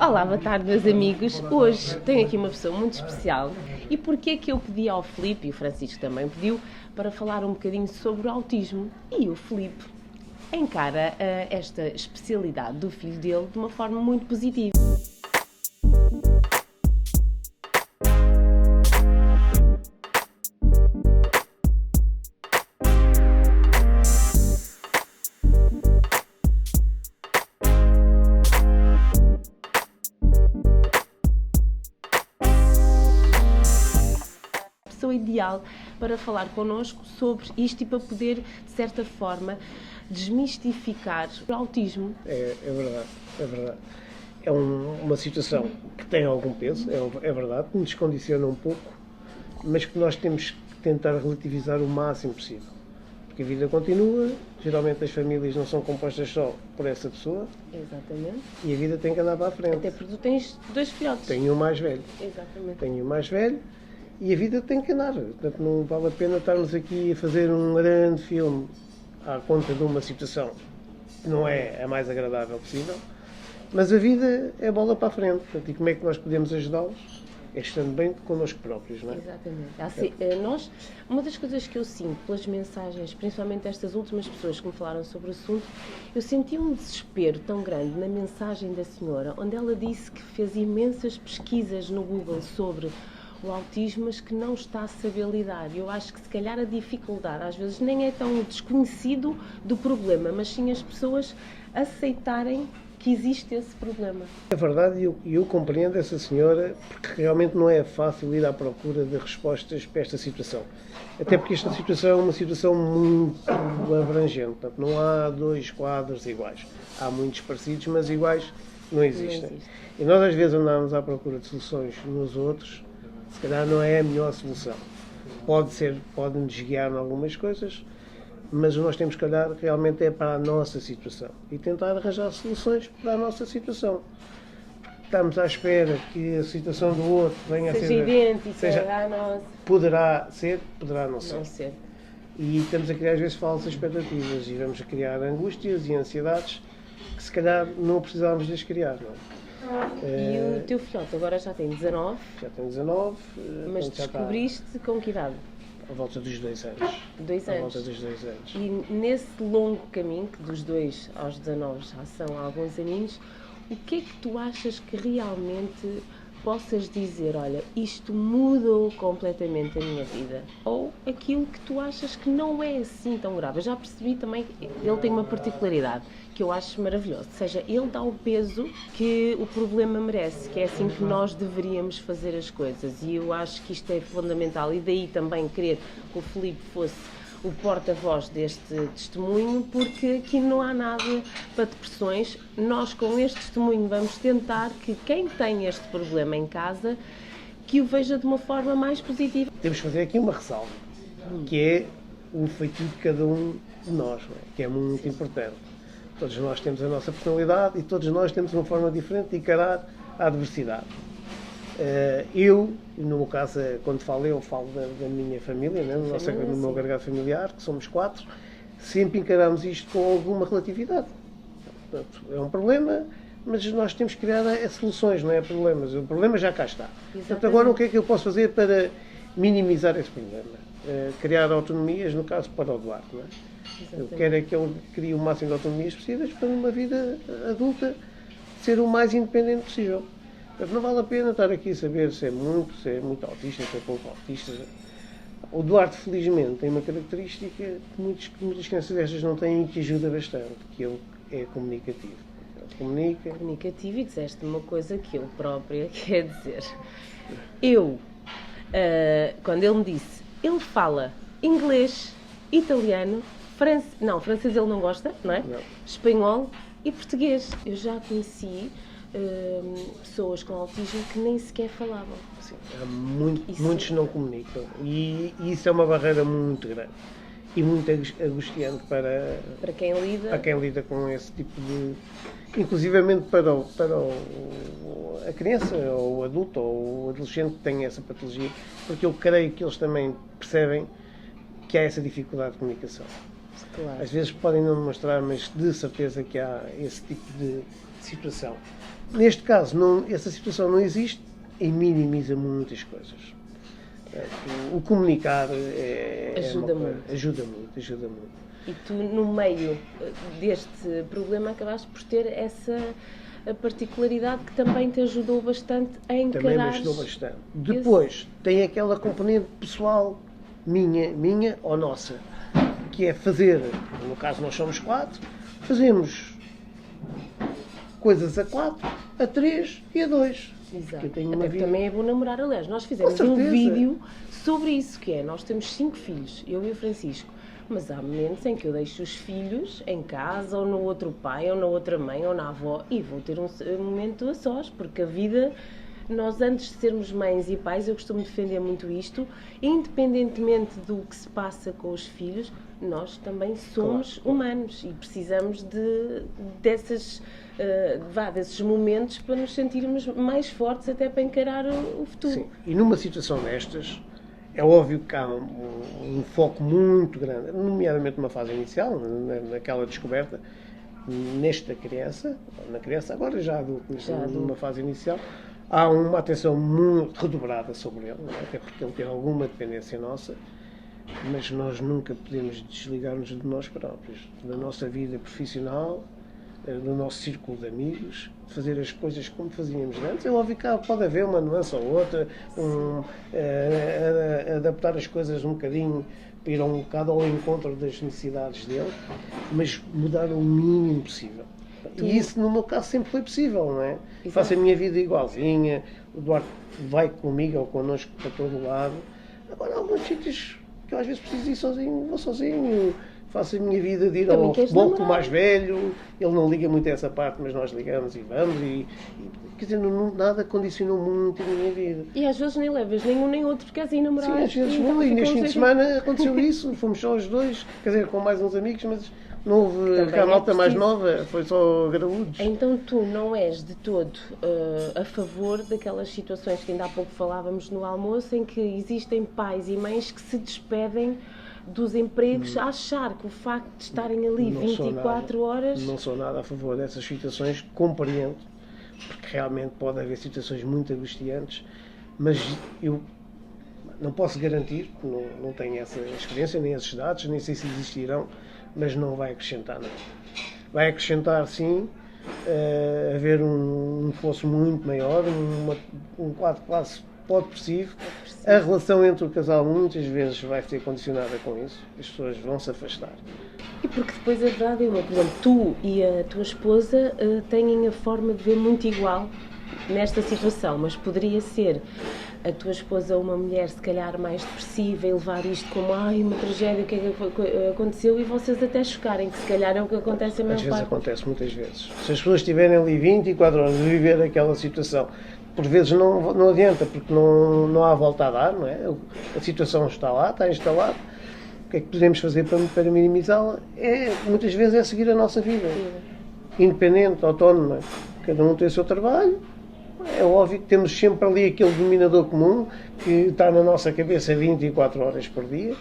Olá, boa tarde, meus amigos. Hoje tenho aqui uma pessoa muito especial. E porquê que eu pedi ao Filipe, e o Francisco também pediu, para falar um bocadinho sobre o autismo? E o Filipe encara esta especialidade do filho dele de uma forma muito positiva. Pessoa ideal para falar connosco sobre isto e para poder, de certa forma, desmistificar o autismo. É verdade, é verdade. É uma situação que tem algum peso, é verdade, que nos condiciona um pouco, mas que nós temos que tentar relativizar o máximo possível. Porque a vida continua, geralmente as famílias não são compostas só por essa pessoa. Exatamente. E a vida tem que andar para a frente. Até porque tu tens dois filhotes. Tenho um mais velho. Exatamente. Tenho um mais velho. E a vida tem que andar, portanto não vale a pena estarmos aqui a fazer um grande filme à conta de uma situação que não é a mais agradável possível, mas a vida é bola para a frente, portanto, e como é que nós podemos ajudá-los? É estando bem connosco próprios, não é? Exatamente. Uma das coisas que eu sinto pelas mensagens, principalmente destas últimas pessoas que me falaram sobre o assunto, eu senti um desespero tão grande na mensagem da senhora, onde ela disse que fez imensas pesquisas no Google sobre o autismo, mas que não está a saber lidar. Eu acho que se calhar a dificuldade às vezes nem é tão desconhecido do problema, mas sim as pessoas aceitarem que existe esse problema. É verdade, eu compreendo essa senhora, porque realmente não é fácil ir à procura de respostas para esta situação. Até porque esta situação é uma situação muito abrangente, portanto, não há dois quadros iguais. Há muitos parecidos, mas iguais não existem. E nós às vezes andamos à procura de soluções nos outros, se calhar não é a melhor solução. Pode-nos guiar em algumas coisas, mas nós temos que olhar realmente para a nossa situação e tentar arranjar soluções para a nossa situação. Estamos à espera que a situação do outro venha a ser idêntica à nossa. Poderá ser, poderá não ser. Não ser. E estamos a criar às vezes falsas expectativas e vamos a criar angústias e ansiedades que se calhar não precisávamos de as criar, não é? E o teu filhote agora já tem 19? Já tem 19. Mas descobriste com que idade? À volta dos 2 anos. 2 anos. À volta dos 2 anos. E nesse longo caminho, que dos 2 aos 19 já são alguns aninhos, o que é que tu achas que realmente possas dizer, olha, isto mudou completamente a minha vida? Ou aquilo que tu achas que não é assim tão grave? Eu já percebi também que ele tem uma particularidade que eu acho maravilhoso, ou seja, ele dá o peso que o problema merece, que é assim que nós deveríamos fazer as coisas, e eu acho que isto é fundamental, e daí também querer que o Filipe fosse o porta-voz deste testemunho, porque aqui não há nada para depressões. Nós, com este testemunho, vamos tentar que quem tem este problema em casa, que o veja de uma forma mais positiva. Temos que fazer aqui uma ressalva, que é o feitio de cada um de nós, que é muito importante. Todos nós temos a nossa personalidade e todos nós temos uma forma diferente de encarar a adversidade. Eu, no meu caso, quando falo da minha família, né? No meu agregado familiar, que somos 4, sempre encaramos isto com alguma relatividade. Portanto, é um problema, mas nós temos que criar soluções, não é problemas. O problema já cá está. Portanto, agora o que é que eu posso fazer para minimizar esse problema? Criar autonomias, no caso, para o Duarte, não é? Eu quero é que ele crie o máximo de autonomias possíveis para, numa vida adulta, ser o mais independente possível. Portanto, não vale a pena estar aqui a saber se é muito autista, se é pouco autista. O Duarte, felizmente, tem uma característica que muitas crianças destas não têm e que ajuda bastante, que ele é comunicativo. Ele comunica. Comunicativo, e disseste uma coisa que eu própria quer dizer. Quando ele me disse, ele fala inglês, italiano, francês ele não gosta, não é? Não. Espanhol e português. Eu já conheci pessoas com autismo que nem sequer falavam. Sim, muitos não comunicam e isso é uma barreira muito grande e muito angustiante para quem lida com esse tipo de... Inclusivamente para a criança, ou o adulto, ou o adolescente que tem essa patologia, porque eu creio que eles também percebem que há essa dificuldade de comunicação. Claro. Às vezes podem não demonstrar, mas de certeza que há esse tipo de situação. Neste caso, essa situação não existe e minimiza muitas coisas. O comunicar Ajuda muito. Ajuda muito. E tu, no meio deste problema, acabaste por ter essa particularidade que também te ajudou bastante a encarar. Também me ajudou bastante. Depois, tem aquela componente pessoal, minha ou nossa, que é fazer, no caso nós somos 4, fazemos coisas a 4, a 3 e a 2. Exato. Até também é bom namorar, aliás. Nós fizemos um vídeo sobre isso, que é, nós temos 5 filhos, eu e o Francisco, mas há momentos em que eu deixo os filhos em casa, ou no outro pai, ou na outra mãe, ou na avó, e vou ter um momento a sós, porque a vida, nós antes de sermos mães e pais, eu costumo defender muito isto, independentemente do que se passa com os filhos, nós também somos humanos e precisamos desses momentos para nos sentirmos mais fortes até para encarar o futuro. Sim. E numa situação destas, é óbvio que há um foco muito grande, nomeadamente numa fase inicial, naquela descoberta, na criança, agora já adulto, numa fase inicial, há uma atenção muito redobrada sobre ele, até porque ele tem alguma dependência nossa, mas nós nunca podemos desligar-nos de nós próprios, da nossa vida profissional, do nosso círculo de amigos, fazer as coisas como fazíamos antes. É óbvio que pode haver uma nuance ou outra, adaptar as coisas um bocadinho, para ir um bocado ao encontro das necessidades dele, mas mudar o mínimo possível. E isso, no meu caso, sempre foi possível, não é? Exato. Faço a minha vida igualzinha, o Duarte vai comigo ou connosco para todo lado. Agora, há alguns sítios que eu às vezes preciso ir sozinho, vou sozinho, faço a minha vida de ir ao futebol com o mais velho, ele não liga muito a essa parte, mas nós ligamos e vamos, quer dizer, nada condicionou muito a minha vida. E às vezes nem levas nenhum nem outro, porque és namorar. Sim, às vezes vou, e neste fim de semana aconteceu isso, fomos só os dois, quer dizer, com mais uns amigos, mas não houve a malta mais nova, foi só graúdos. Então tu não és de todo a favor daquelas situações que ainda há pouco falávamos no almoço, em que existem pais e mães que se despedem dos empregos a achar que o facto de estarem ali 24 horas... Não sou nada a favor dessas situações, compreendo, porque realmente pode haver situações muito angustiantes, mas eu não posso garantir, não tenho essa experiência, nem esses dados, nem sei se existirão, mas não vai acrescentar nada. Vai acrescentar, sim, haver um fosso muito maior, um quadro quase depressivo. A relação entre o casal muitas vezes vai ser condicionada com isso. As pessoas vão se afastar. E porque depois a verdade é uma, por exemplo, tu e a tua esposa têm a forma de ver muito igual nesta situação, mas poderia ser a tua esposa uma mulher se calhar mais depressiva e levar isto como uma tragédia, o que é que aconteceu, e vocês até chocarem, que se calhar é o que acontece a maior parte. Às vezes acontece, muitas vezes. Se as pessoas estiverem ali 24 horas a viver aquela situação, por vezes não adianta, porque não há volta a dar, não é? A situação está lá, está instalada. O que é que podemos fazer para minimizá-la? Muitas vezes é seguir a nossa vida, independente, autónoma. Cada um tem o seu trabalho. É óbvio que temos sempre ali aquele denominador comum que está na nossa cabeça 24 horas por dia,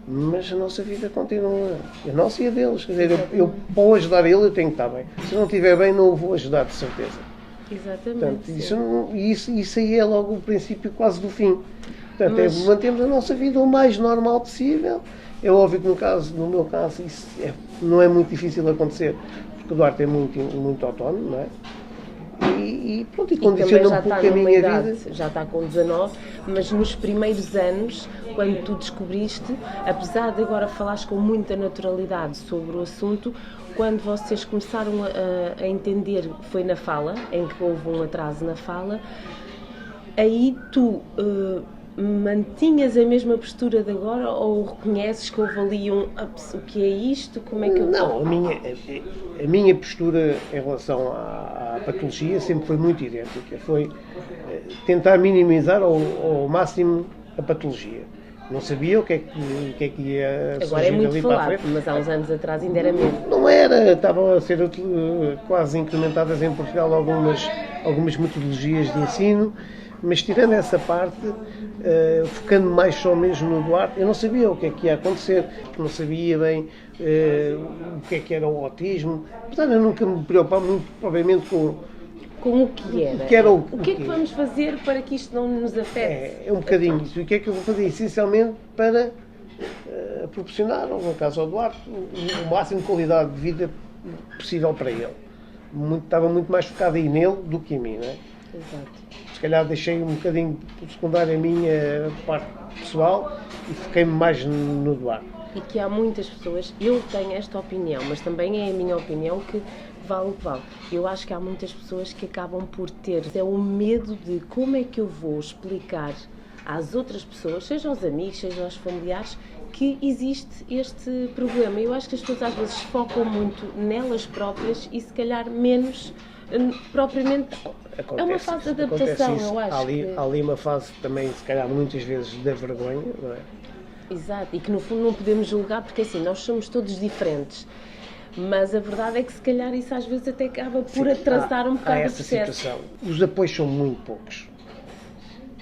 mas a nossa vida continua, a nossa e a deles. Quer dizer, eu para ajudar ele eu tenho que estar bem. Se não estiver bem, não o vou ajudar, de certeza. Exatamente. Portanto, isso aí é logo o princípio quase do fim. Portanto, mantemos a nossa vida o mais normal possível. É óbvio que no meu caso, isso não é muito difícil acontecer, porque o Duarte é muito autónomo, não é? E pronto, e condiciona um pouco a minha vida. Já está com 19, mas nos primeiros anos, quando tu descobriste, apesar de agora falares com muita naturalidade sobre o assunto, quando vocês começaram a entender, foi na fala, em que houve um atraso na fala, aí tu mantinhas a mesma postura de agora, ou reconheces que houve ali o que é isto? Como é que eu... Não, a minha postura em relação à patologia sempre foi muito idêntica. Foi tentar minimizar ao máximo a patologia. Não sabia o que é que ia agora é muito falado, mas há uns anos atrás ainda era mesmo. Não era, estavam a ser quase incrementadas em Portugal algumas metodologias de ensino, mas tirando essa parte, focando mais só mesmo no Duarte, eu não sabia o que é que ia acontecer, não sabia bem o que era o autismo, apesar de eu nunca me preocupar muito, provavelmente, com com o que era. O que é que vamos fazer para que isto não nos afete? É um bocadinho isso. E o que é que eu vou fazer? Essencialmente para proporcionar, no caso ao Duarte, o máximo de qualidade de vida possível para ele. Estava muito mais focado aí nele do que em mim, não é? Exato. Se calhar deixei um bocadinho por secundário a minha parte pessoal e foquei-me mais no Duarte. E que há muitas pessoas, eu tenho esta opinião, mas também é a minha opinião que vale o que vale. Eu acho que há muitas pessoas que acabam por ter o medo de como é que eu vou explicar às outras pessoas, sejam os amigos, sejam os familiares, que existe este problema. Eu acho que as pessoas às vezes focam muito nelas próprias e se calhar menos propriamente. É uma fase de adaptação, eu acho. Há ali uma fase também, se calhar muitas vezes, da vergonha, não é? Exato, e que no fundo não podemos julgar porque assim, nós somos todos diferentes. Mas a verdade é que se calhar isso às vezes até acaba por atrasar um bocado o processo. Situação. Os apoios são muito poucos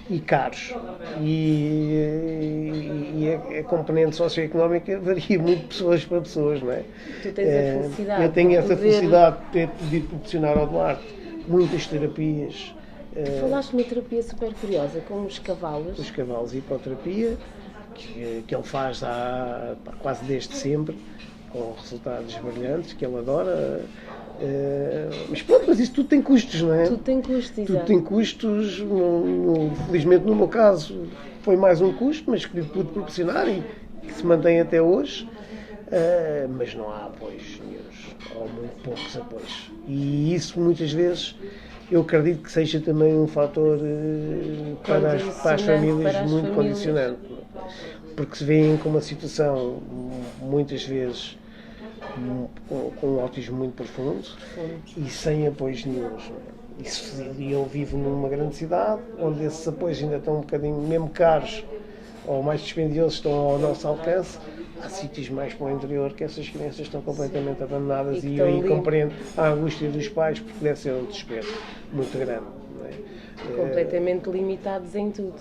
e caros e a componente socioeconómica varia muito de pessoas para pessoas, não é? Tu tens a felicidade. Eu tenho essa felicidade de ter podido proporcionar ao Duarte muitas terapias. Tu falaste uma terapia super curiosa com os cavalos. Os cavalos, hipoterapia, que ele faz quase desde sempre, com resultados brilhantes, que ele adora. Mas pronto, mas isso tudo tem custos, não é? Tudo tem custos, exato. Tudo tem custos. Felizmente, no meu caso, foi mais um custo, mas que lhe pude proporcionar e que se mantém até hoje. Mas não há apoios nenhuns, ou muito poucos apoios. E isso, muitas vezes, eu acredito que seja também um fator para as famílias muito condicionante. Porque se veem com uma situação, muitas vezes, com um autismo muito profundo e sem apoios nenhuns. E eu vivo numa grande cidade, onde esses apoios ainda estão um bocadinho, mesmo caros ou mais dispendiosos, estão ao nosso alcance. Há sítios mais para o interior que essas crianças estão completamente abandonadas e eu aí compreendo a angústia dos pais, porque deve ser um desespero muito grande. Não é? Completamente limitados em tudo,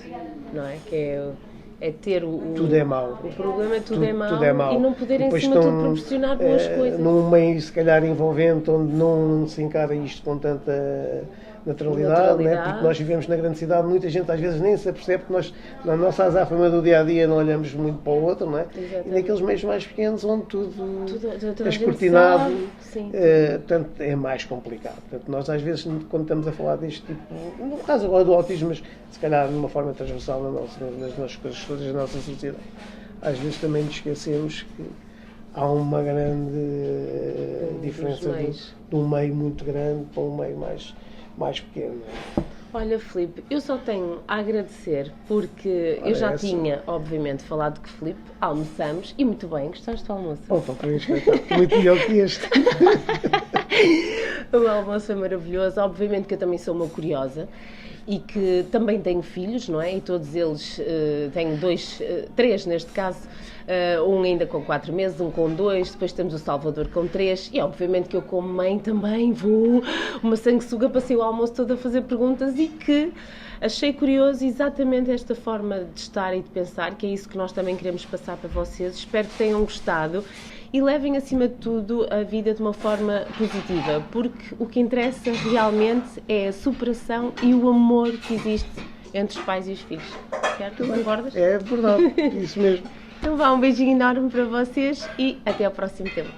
não é? Que é ter tudo é mau. O problema é tudo é mau e não poderem, acima de tudo, proporcionar boas coisas. Num meio, se calhar, envolvente, onde não se encara isto com tanta naturalidade. Né? Porque nós vivemos na grande cidade, muita gente às vezes nem se apercebe que nós, na nossa azáfama do dia-a-dia, não olhamos muito para o outro, não é? E naqueles meios mais pequenos, onde tudo é escrutinado, portanto, é mais complicado. Portanto, nós às vezes, quando estamos a falar deste tipo, no caso agora do autismo, mas se calhar de uma forma transversal nas nossas coisas todas da nossa sociedade, às vezes também nos esquecemos que há uma grande diferença de um meio muito grande para um meio mais pequeno. Olha, Filipe, eu só tenho a agradecer porque eu já tinha, obviamente, falado com o Filipe, almoçamos e muito bem, gostaste do almoço? Foi um espetáculo muito melhor que este. O almoço foi maravilhoso, obviamente que eu também sou uma curiosa e que também tenho filhos, não é? E todos eles, tenho três neste caso, um ainda com 4 meses, um com 2, depois temos o Salvador com 3 e obviamente que eu como mãe também vou uma sanguessuga, passei o almoço todo a fazer perguntas e que achei curioso exatamente esta forma de estar e de pensar, que é isso que nós também queremos passar para vocês. Espero que tenham gostado e levem acima de tudo a vida de uma forma positiva, porque o que interessa realmente é a superação e o amor que existe entre os pais e os filhos. Certo? Concordas? É verdade, isso mesmo. Então vá, um beijinho enorme para vocês e até ao próximo tema.